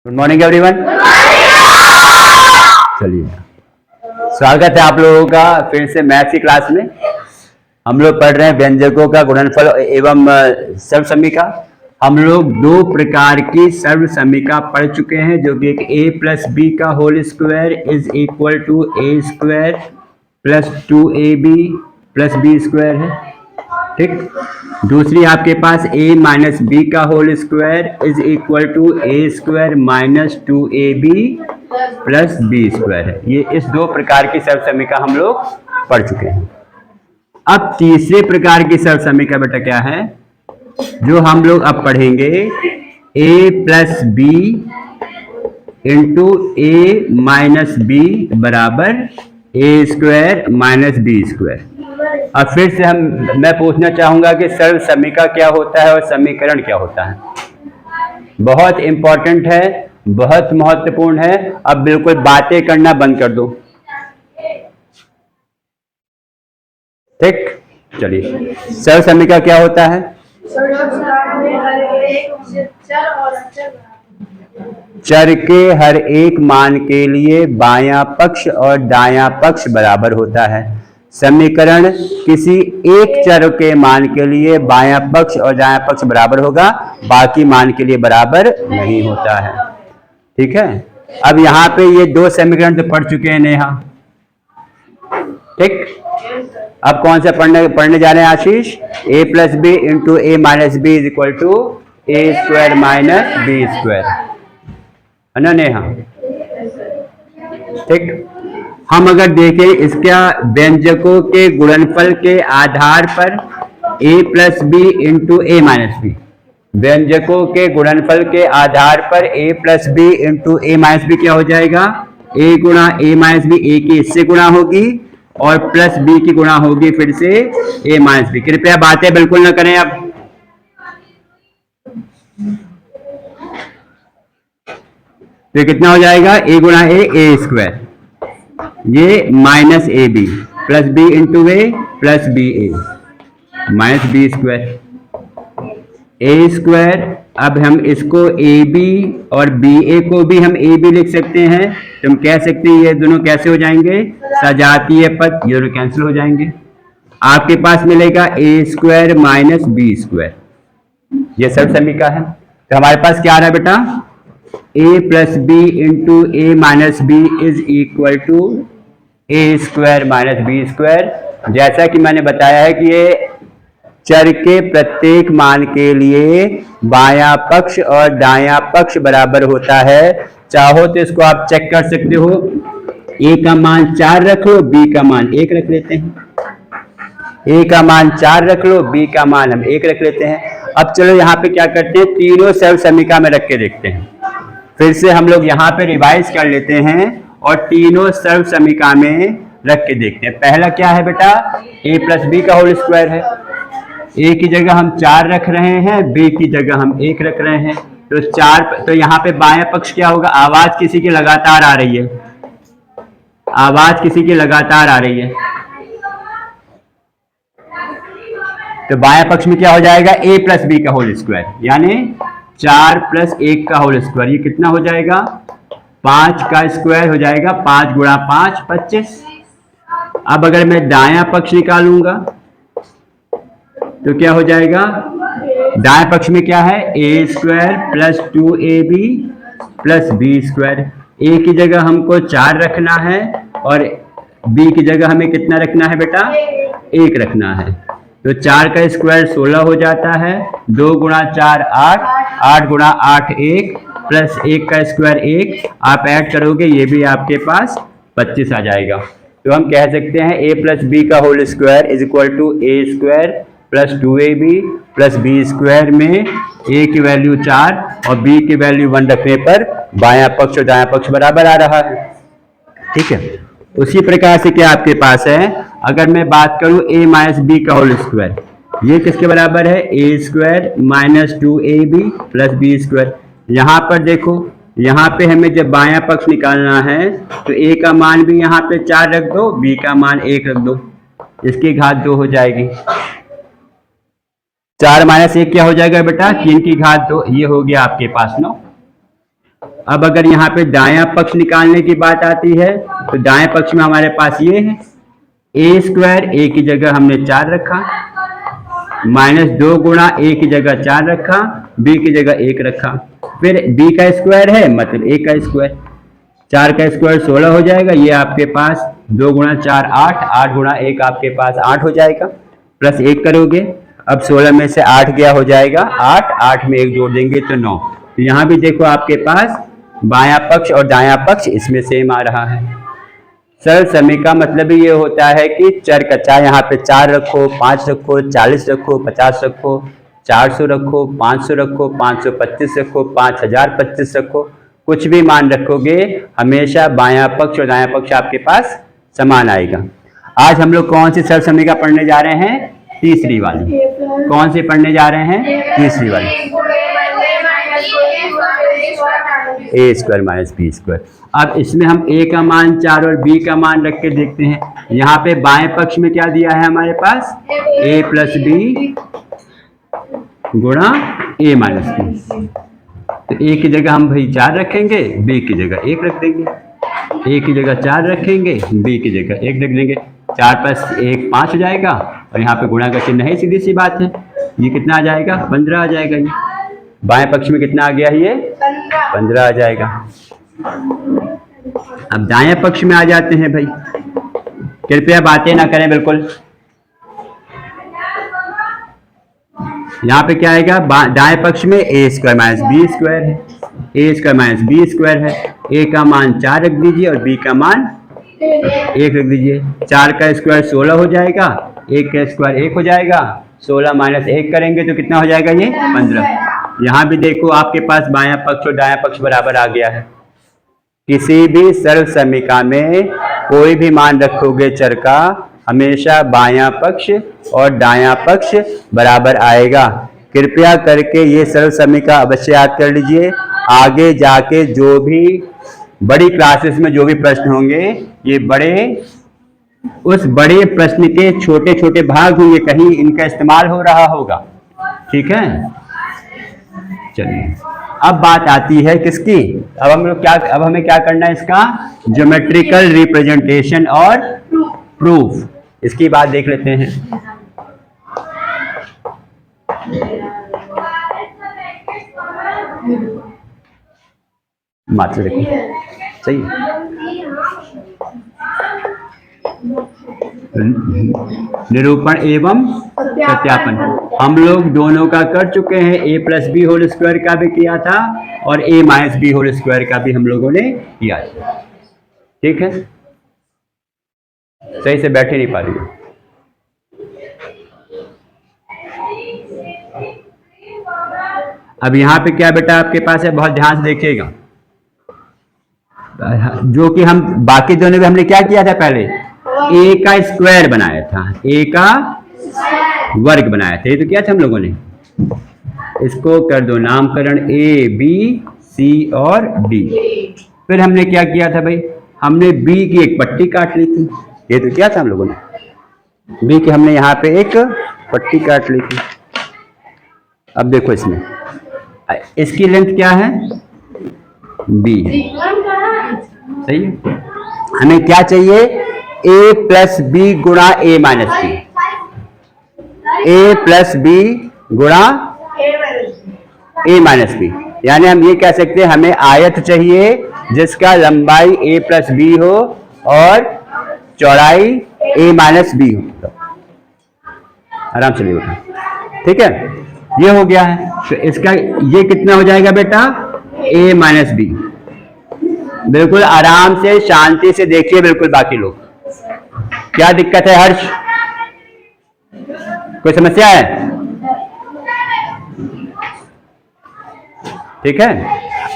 Good morning everyone. चलिए, स्वागत है आप लोगों का फिर से मैथ्स की क्लास में। हम लोग पढ़ रहे हैं व्यंजकों का गुणनफल एवं सर्वसमीका। हम लोग दो प्रकार की सर्वसमीका पढ़ चुके हैं, जो कि एक a प्लस बी का whole square is equal to a square plus 2ab plus B square है। ठीक। दूसरी आपके पास a माइनस बी का whole square is equal to a square minus 2ab plus B square है। ये इस दो प्रकार की सर्वसमीका हम लोग पढ़ चुके हैं। अब तीसरे प्रकार की सर्वसमीका बेटा क्या है, जो हम लोग अब पढ़ेंगे, a plus B into A minus b बराबर a square minus b square. अब फिर से मैं पूछना चाहूंगा कि सर्वसमीका क्या होता है और समीकरण क्या होता है। बहुत इंपॉर्टेंट है, बहुत महत्वपूर्ण है। अब बिल्कुल बातें करना बंद कर दो। ठीक, चलिए, सर्वसमीका क्या होता है? चर के हर एक मान के लिए बायां पक्ष और दायां पक्ष बराबर होता है। समीकरण किसी एक चर के मान के लिए बायां पक्ष और दायां पक्ष बराबर होगा, बाकी मान के लिए बराबर नहीं होता है। ठीक है। अब यहाँ पे ये दो समीकरण तो पढ़ चुके हैं नेहा। ठीक। अब कौन सा पढ़ने जा रहे हैं Ashish? a plus B into A minus b is equal to a square minus b square, है ना नेहा? ठीक। हम अगर देखें इसका व्यंजकों के गुणनफल के आधार पर a plus B into A minus B, व्यंजकों के गुणनफल के आधार पर a plus B into A minus B क्या हो जाएगा? a गुणा ए माइनस बी, a की इससे गुणा होगी और प्लस b की गुणा होगी फिर से a माइनस बी। कृपया बातें बिल्कुल ना करें। अब तो कितना हो जाएगा? a गुणा ए स्क्वायर, ये minus a b plus B into a plus b a minus b square a square. अब हम इसको ए बी और बी ए को भी हम ए बी लिख सकते हैं। तो हम कह सकते हैं ये दोनों कैसे हो जाएंगे? सजातीय पद, ये दोनों कैंसिल हो जाएंगे। आपके पास मिलेगा ए स्क्वायर माइनस बी स्क्वायर। ये सर्वसमीका है। तो हमारे पास क्या आ रहा है बेटा? a plus B into A minus b is equal to a square minus b square. जैसा कि मैंने बताया है कि ये चर के प्रत्येक मान के लिए बायां पक्ष और दायां पक्ष बराबर होता है। चाहो तो इसको आप चेक कर सकते हो। a का मान 4 रख लो, b का मान 1 रख लेते हैं। a का मान 4 रख लो, b का मान हम 1 रख लेते हैं। अब चलो यहाँ पे क्या करते हैं, तीनों सर्वसमीका में रख के देखते हैं। फिर से हम लोग यहाँ पे रिवाइज कर लेते हैं और तीनों सर्वसमीका में रख के देखते हैं। पहला क्या है बेटा? a प्लस बी का होल स्क्वायर है। a की जगह हम 4 रख रहे हैं, b की जगह हम 1 रख रहे हैं। तो 4, तो यहाँ पे बायां पक्ष क्या होगा? आवाज किसी की लगातार आ रही है, आवाज किसी की लगातार आ रही है। तो बायां पक्ष में क्या हो जाएगा? a प्लस बी का होल स्क्वायर, यानी 4 प्लस 1 का होल स्क्वायर। ये कितना हो जाएगा? 5 का स्क्वायर हो जाएगा। 5 गुणा 5 25। अब अगर मैं दायां पक्ष निकालूंगा तो क्या हो जाएगा? दाएं पक्ष में क्या है? A square plus 2ab plus B square. A की जगह हमको 4 रखना है और बी की जगह हमें कितना रखना है बेटा? 1 रखना है। तो 4 का स्क्वायर 16 हो जाता है। 2 गुणा 4 8, 8 गुणा 8 1 प्लस 1 का स्क्वायर 1। आप ऐड करोगे ये भी आपके पास 25 आ जाएगा। तो हम कह सकते हैं a प्लस बी का whole square is equal to a square plus 2ab plus B square में a की वैल्यू 4 और b की वैल्यू 1 रखने पर बायां पक्ष और दायां पक्ष बराबर आ रहा है। ठीक है। उसी प्रकार से क्या आपके पास है, अगर मैं बात करूं a माइनस बी का होल स्क्वायर, ये किसके बराबर है? A square minus 2ab plus B square. यहाँ पर देखो, यहाँ पे हमें जब बायां पक्ष निकालना है तो a का मान भी यहाँ पे 4 रख दो, b का मान 1 रख दो, इसकी घात 2 हो जाएगी। 4 माइनस 1 क्या हो जाएगा बेटा? 3 की घात 2। ये हो गया आपके पास 9। अब अगर यहाँ पे दायां पक्ष निकालने की बात आती है तो दाएं पक्ष में हमारे पास ये है ए स्क्वायर, ए की जगह हमने 4 रखा, माइनस 2 गुणा ए की जगह 4 रखा, बी की जगह 1 रखा, फिर बी का स्क्वायर है मतलब ए का स्क्वायर, 4 का स्क्वायर 16 हो जाएगा, ये आपके पास 2 गुणा 4 8, 8 गुणा 1 आपके पास 8 हो जाएगा, प्लस 1 करोगे, अब 16 में से 8 गया हो जाएगा 8, 8 में 1 जोड़ देंगे तो 9। तो यहाँ भी देखो आपके पास बायां पक्ष और दायां पक्ष इसमें सेम आ रहा है। सरल समीकरण का मतलब ये होता है कि चर का, चाहे यहाँ पे 4 रखो, 5 रखो, 40 रखो, 50 रखो, 400 रखो, 500 रखो, 525 रखो, 5025 रखो, कुछ भी मान रखोगे हमेशा बायां पक्ष और दायां पक्ष आपके पास समान आएगा। आज हम लोग कौन सी सरल समीकरण पढ़ने जा रहे हैं? तीसरी वाली। कौन सी पढ़ने जा रहे हैं? तीसरी वाली, ए स्क्वायर माइनस बी स्क्वायर। अब इसमें हम ए का मान 4 और बी का मान रख के देखते हैं। यहाँ पे बाएं पक्ष में क्या दिया है हमारे पास? ए प्लस बी गुणा ए माइनस बी। तो ए की जगह हम भाई 4 रखेंगे, बी की जगह 1 रख देंगे, ए की जगह 4 रखेंगे, बी की जगह 1 रख देंगे, 4 प्लस 1 5 हो जाएगा, और यहाँ पे गुणा का चिन्ह है, सीधी सी बात है। ये कितना आ जाएगा? 15 आ जाएगा। ये बाएं पक्ष में कितना आ गया? ये 15 आ जाएगा। अब दाएं पक्ष में आ जाते हैं भाई, कृपया बातें ना करें बिल्कुल। यहाँ पे क्या आएगा? दाएं पक्ष में ए स्क्वायर माइनस बी स्क्वायर है, A square minus b square है, ए का मान 4 रख दीजिए और बी का मान 1 रख दीजिए। 4 का स्क्वायर 16 हो जाएगा, 1 का स्क्वायर 1 हो जाएगा, 16 माइनस 1 करेंगे तो कितना हो जाएगा? ये 15। यहाँ भी देखो आपके पास बायां पक्ष और दायां पक्ष बराबर आ गया है। किसी भी सरल समीकरण में कोई भी मान रखोगे चर का, हमेशा बायां पक्ष और दायां पक्ष बराबर आएगा। कृपया करके ये सरल समीकरण अवश्य याद कर लीजिए। आगे जाके जो भी बड़ी क्लासेस में जो भी प्रश्न होंगे, ये उस बड़े प्रश्न के छोटे छोटे भाग होंगे, कहीं इनका इस्तेमाल हो रहा होगा। ठीक है, चलिए अब बात आती है किसकी? अब हम लोग अब हमें क्या करना है? इसका ज्योमेट्रिकल रिप्रेजेंटेशन और प्रूफ, इसकी बात देख लेते हैं। मात्र देखो सही, निरूपण एवं सत्यापन हम लोग दोनों का कर चुके हैं। ए प्लस बी होल स्क्वायर का भी किया था और ए माइनस बी होल स्क्वायर का भी हम लोगों ने किया था। ठीक है, सही से बैठे नहीं पा रही हो। अब यहाँ पे क्या बेटा आपके पास है, बहुत ध्यान से देखिएगा। जो कि हम बाकी दोनों में हमने क्या किया था? पहले ए का स्क्वायर बनाया था, ए का वर्ग बनाया था। ये तो क्या था हम लोगों ने? इसको कर दो नामकरण ए बी सी और डी। फिर हमने क्या किया था भाई? हमने बी की एक पट्टी काट ली थी। ये तो क्या था हम लोगों ने? बी की हमने यहाँ पे एक पट्टी काट ली थी। अब देखो इसमें इसकी लेंथ क्या है? बी है, सही है। हमें क्या चाहिए? ए प्लस बी गुणा ए माइनस बी, ए प्लस बी गुणा ए माइनस बी। यानी हम ये कह सकते हैं हमें आयत चाहिए जिसका लंबाई ए प्लस बी हो और चौड़ाई ए माइनस बी हो। आराम से लिखो, ठीक है। ये हो गया है, तो इसका ये कितना हो जाएगा बेटा? ए माइनस बी। बिल्कुल आराम से शांति से देखिए, बिल्कुल। बाकी लोग क्या दिक्कत है? हर्ष, कोई समस्या है? ठीक है।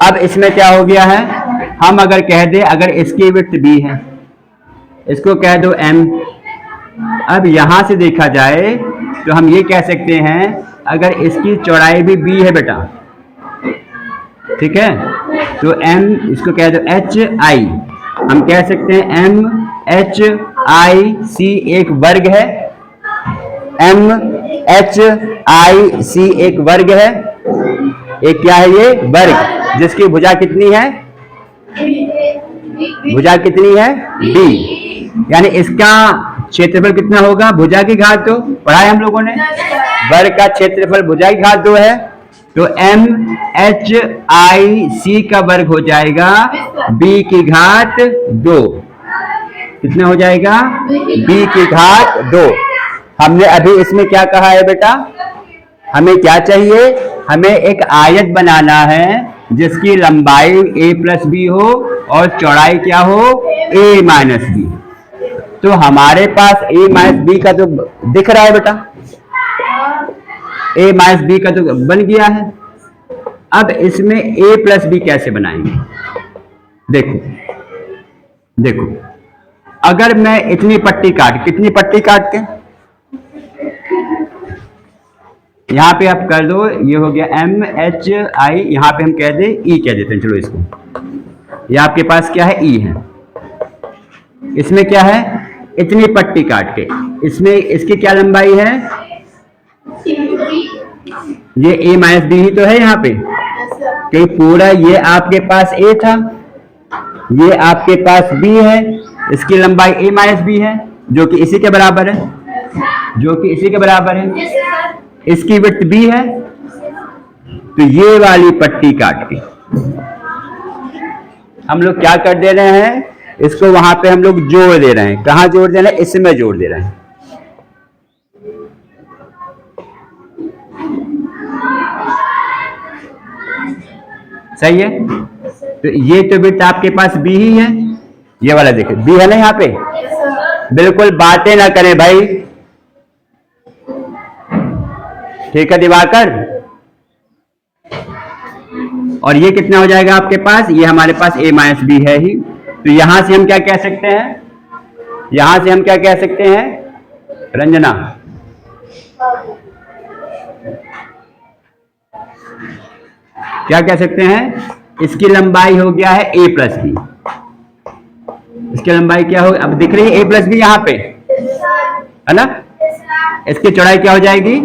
अब इसमें क्या हो गया है? हम अगर कह दे, अगर इसकी विड्थ बी है, इसको कह दो m। अब यहां से देखा जाए तो हम ये कह सकते हैं अगर इसकी चौड़ाई भी b है बेटा, ठीक है, तो m इसको कह दो h i। हम कह सकते हैं m h i c एक वर्ग है, m h i c एक वर्ग है। एक क्या है? ये वर्ग, जिसकी भुजा कितनी है? भुजा कितनी है? d। यानी इसका क्षेत्रफल कितना होगा? भुजा की घात 2, पढ़ा है हम लोगों ने। वर्ग का क्षेत्रफल भुजा की घात 2 है, तो MHIC का वर्ग हो जाएगा b की घात 2। कितना हो जाएगा? b की घात 2। हमने अभी इसमें क्या कहा है बेटा? हमें क्या चाहिए? हमें एक आयत बनाना है जिसकी लंबाई a प्लस बी हो और चौड़ाई क्या हो? a minus b. तो हमारे पास a माइनस बी का तो दिख रहा है बेटा, a माइनस बी का तो बन गया है। अब इसमें a प्लस बी कैसे बनाएंगे? देखो देखो, अगर मैं इतनी पट्टी काट, कितनी पट्टी काट के यहां पे आप कर दो, ये हो गया MHI, यहां पे हम कह दे E कह देते हैं, चलो इसको। ये आपके पास क्या है? E है। इसमें क्या है? इतनी पट्टी काट के, इसमें इसकी क्या लंबाई है? ये a माइनस बी ही तो है यहाँ पे, कि पूरा ये आपके पास a था, ये आपके पास b है, इसकी लंबाई a माइनस बी है, जो कि इसी के बराबर है, जो कि इसी के बराबर है। इसकी विड्थ b है, तो ये वाली पट्टी काट के हम लोग क्या कर दे रहे हैं? इसको वहां पे हम लोग जोड़ दे रहे हैं। कहां जोड़ दे रहे हैं? इसमें जोड़ दे रहे हैं। सही है? तो ये तो विड्थ आपके पास b ही है, ये वाला देखिए b है ना यहाँ पे। बिल्कुल बातें ना करें भाई, ठीक है दिवाकर? और ये कितना हो जाएगा आपके पास? ये हमारे पास a माइनस बी है ही, तो यहां से हम क्या कह सकते हैं? यहां से हम क्या कह सकते हैं रंजना? क्या कह सकते हैं? इसकी लंबाई हो गया है a प्लस बी। इसकी लंबाई क्या हो? अब दिख रही है a प्लस बी यहाँ पे, है ना? इसकी चौड़ाई क्या हो जाएगी?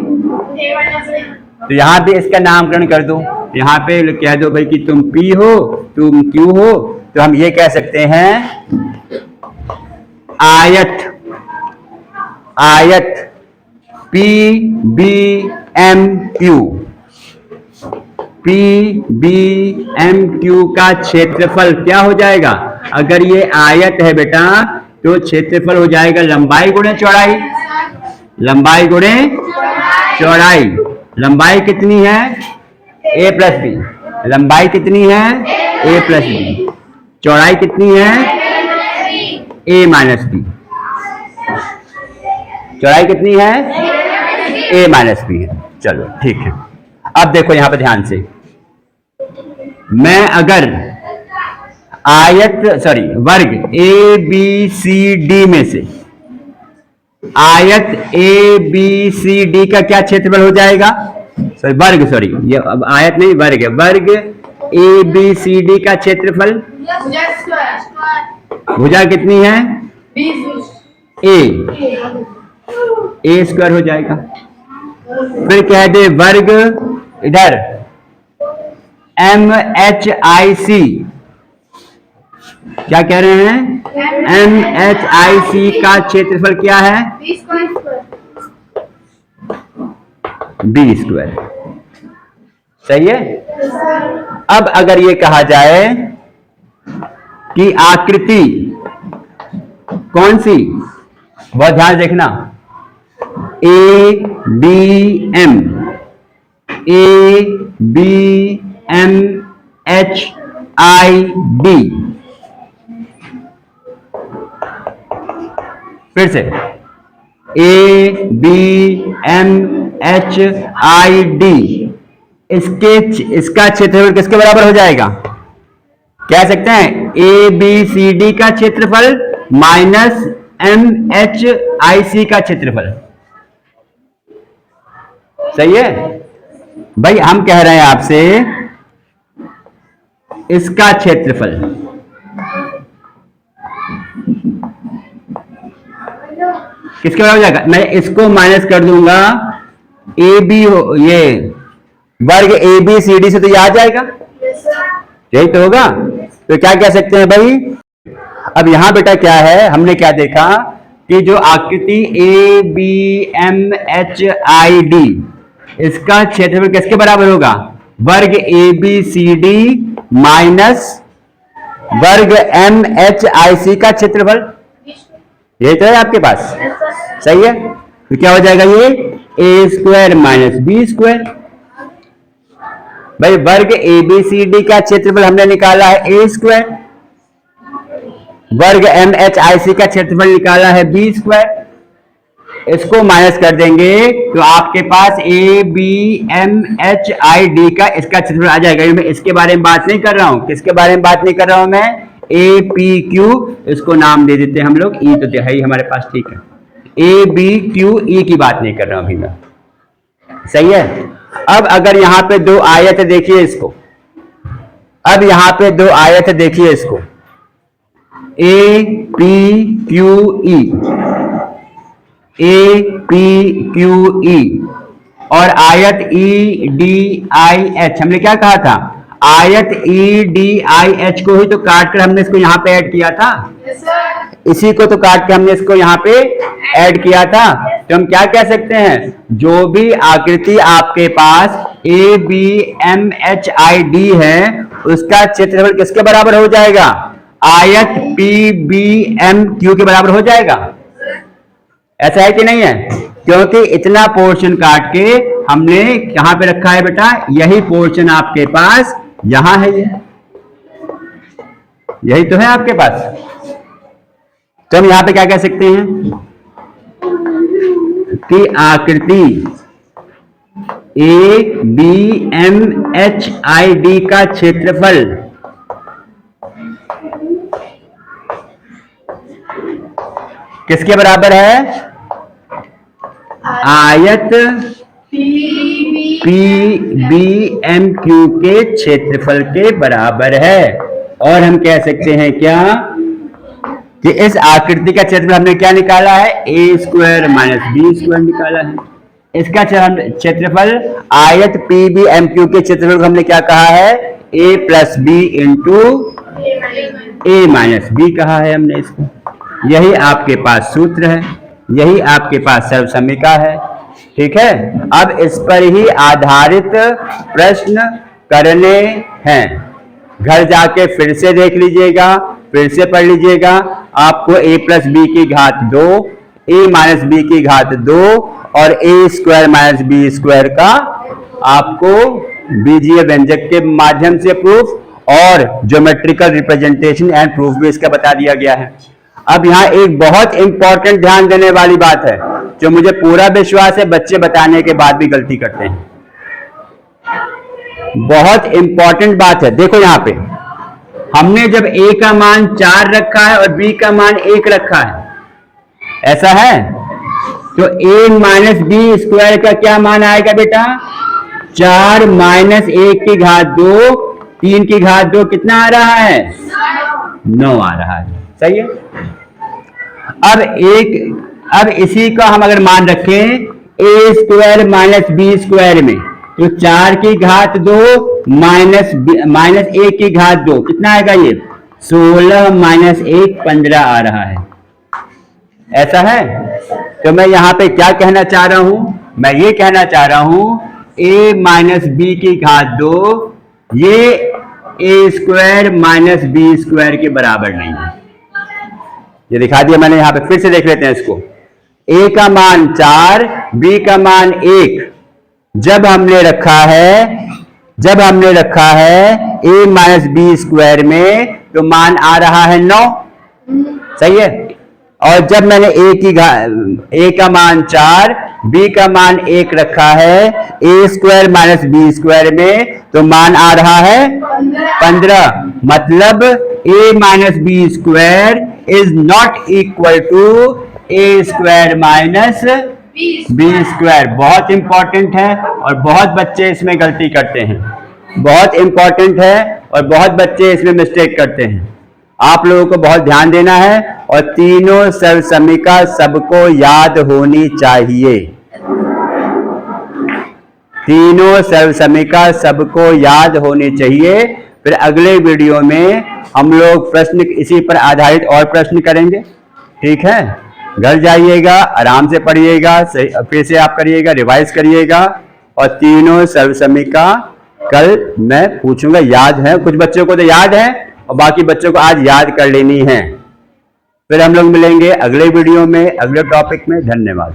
तो यहाँ पे इसका नामकरण कर दो, यहाँ पे कह दो भाई कि तुम P हो, तुम Q हो, तो हम ये कह सकते हैं आयत, आयत PBMQ, PBMQ का क्षेत्रफल क्या हो जाएगा? अगर ये आयत है बेटा, तो क्षेत्रफल हो जाएगा लंबाई गुणे चौड़ाई, लंबाई गुणे चौड़ाई। लंबाई कितनी है? a plus b. लंबाई कितनी है? a plus b. चौड़ाई कितनी है? a minus b. चौड़ाई कितनी है? a माइनस बी है। चलो ठीक है। अब देखो यहां पे ध्यान से, मैं अगर आयत वर्ग a b c d में से आयत a b c d का क्या क्षेत्रफल हो जाएगा? ये अब आयत नहीं वर्ग है, वर्ग a b c d का क्षेत्रफल, भुजा कितनी है? a स्क्वायर हो जाएगा। फिर कह दे वर्ग इधर MHIC, क्या कह रहे हैं? MHIC का क्षेत्रफल क्या है? b square. सही है? अब अगर ये कहा जाए कि आकृति कौन सी, बहुत ध्यान देखना, ABM HID, फिर से ABMHID, इसका क्षेत्रफल किसके बराबर हो जाएगा? कह सकते हैं ABCD का क्षेत्रफल माइनस MHIC का क्षेत्रफल। सही है भाई? हम कह रहे हैं आपसे इसका क्षेत्रफल किसके बराबर हो जाएगा? मैं इसको माइनस कर दूंगा, AB हो, ये वर्ग ABCD से तो ये आ जाएगा, यही तो होगा। तो क्या कह सकते हैं भाई? अब यहां बेटा क्या है, हमने क्या देखा कि जो आकृति A B M H I D, इसका क्षेत्रफल किसके बराबर होगा? वर्ग A B C D minus वर्ग एम एच आई सी का क्षेत्रफल। ये तो है आपके पास, सही है। तो क्या हो जाएगा ये? ए स्क्वायर माइनस बी स्क्वायर। भाई वर्ग ए बी सी डी का क्षेत्रफल हमने निकाला है ए स्क्वायर, वर्ग एम एच आई सी का क्षेत्रफल निकाला है बी स्क्वायर। इसको माइनस कर देंगे तो आपके पास A B M H I D का इसका क्षेत्रफल आ जाएगा। मैं इसके बारे में बात नहीं कर रहा हूं। किसके बारे में बात नहीं कर रहा हूं मैं? ए पी क्यू, इसको नाम दे देते हैं हम लोग, ई तो है ही हमारे पास, ठीक है। ए बी क्यू ई की बात नहीं कर रहा हूं अभी मैं, सही है। अब अगर यहां पे दो आयत देखिए इसको, अब यहां पे दो आयत देखिए इसको, A P Q E, A P Q E और आयत ई डी आई एच। हमने क्या कहा था? आयत ई डी आई एच को ही तो काट कर हमने इसको यहां पे ऐड किया था। इसी को तो काट के हमने इसको यहां पे ऐड किया था। तो हम क्या कह सकते हैं? जो भी आकृति आपके पास A B M H I D है, उसका क्षेत्रफल किसके बराबर हो जाएगा? आयत पी बी एम क्यू के बराबर हो जाएगा। ऐसा है कि नहीं है? क्योंकि इतना पोर्शन काट के हमने कहां पे रखा है बेटा? यही पोर्शन आपके पास यहां है, यही तो है आपके पास। तो हम यहां पे क्या कह सकते हैं कि आकृति A B M H I D का क्षेत्रफल किसके बराबर है? आयत पी बी एम क्यू के क्षेत्रफल के बराबर है। और हम कह सकते हैं क्या कि इस आकृति का क्षेत्रफल हमने क्या निकाला है? A square minus b square निकाला है। इसका क्षेत्रफल आयत पी बी एम क्यू के क्षेत्रफल को हमने क्या कहा है? ए प्लस बी इंटू ए माइनस बी कहा है हमने इसको। यही आपके पास सूत्र है, यही आपके पास सर्वसमीका है, ठीक है। अब इस पर ही आधारित प्रश्न करने हैं। घर जाके फिर से देख लीजिएगा, फिर से पढ़ लीजिएगा। आपको a प्लस बी की घात 2, a माइनस बी की घात 2 और a square minus b square का आपको बीजीय व्यंजक के माध्यम से प्रूफ और ज्योमेट्रिकल रिप्रेजेंटेशन एंड प्रूफ भी इसका बता दिया गया है। अब यहाँ एक बहुत इंपॉर्टेंट ध्यान देने वाली बात है, जो मुझे पूरा विश्वास है बच्चे बताने के बाद भी गलती करते हैं। बहुत इंपॉर्टेंट बात है। देखो यहाँ पे हमने जब a का मान 4 रखा है और b का मान 1 रखा है, ऐसा है, तो a माइनस बी स्क्वायर का क्या मान आएगा बेटा? 4 माइनस 1 की घात 2, 3 की घात 2 कितना आ रहा है? 9 आ रहा है, सही है। अब इसी का हम अगर मान रखें a square minus b square में, तो 4 की घात 2 माइनस 1 की घात 2 कितना आएगा? ये 16 माइनस 1 15 आ रहा है, ऐसा है। तो मैं यहां पे क्या कहना चाह रहा हूं? मैं ये कहना चाह रहा हूं a माइनस बी की घात 2 ये a square minus b square के बराबर नहीं है। ये दिखा दिया मैंने, यहां पे फिर से देख लेते हैं इसको। a का मान 4, b का मान 1 जब हमने रखा है a माइनस बी स्क्वायर में, तो मान आ रहा है 9, सही है। और जब मैंने a का मान 4, b का मान 1 रखा है a square minus b square में, तो मान आ रहा है 15। मतलब a minus b square is not equal to a square minus b square. बहुत इंपॉर्टेंट है और बहुत बच्चे इसमें गलती करते हैं, बहुत इंपॉर्टेंट है और बहुत बच्चे इसमें मिस्टेक करते हैं। आप लोगों को बहुत ध्यान देना है और तीनों सर्वसमीका सबको याद होनी चाहिए। तीनों सर्वसमीका सबको याद होनी चाहिए। फिर अगले वीडियो में हम लोग प्रश्न इसी पर आधारित और प्रश्न करेंगे। ठीक है, घर जाइएगा, आराम से पढ़िएगा, फिर से आप करिएगा, रिवाइज करिएगा, और तीनों सर्वसमिका कल मैं पूछूंगा। याद है, कुछ बच्चों को तो याद है और बाकी बच्चों को आज याद कर लेनी है। फिर हम लोग मिलेंगे अगले वीडियो में, अगले टॉपिक में। धन्यवाद।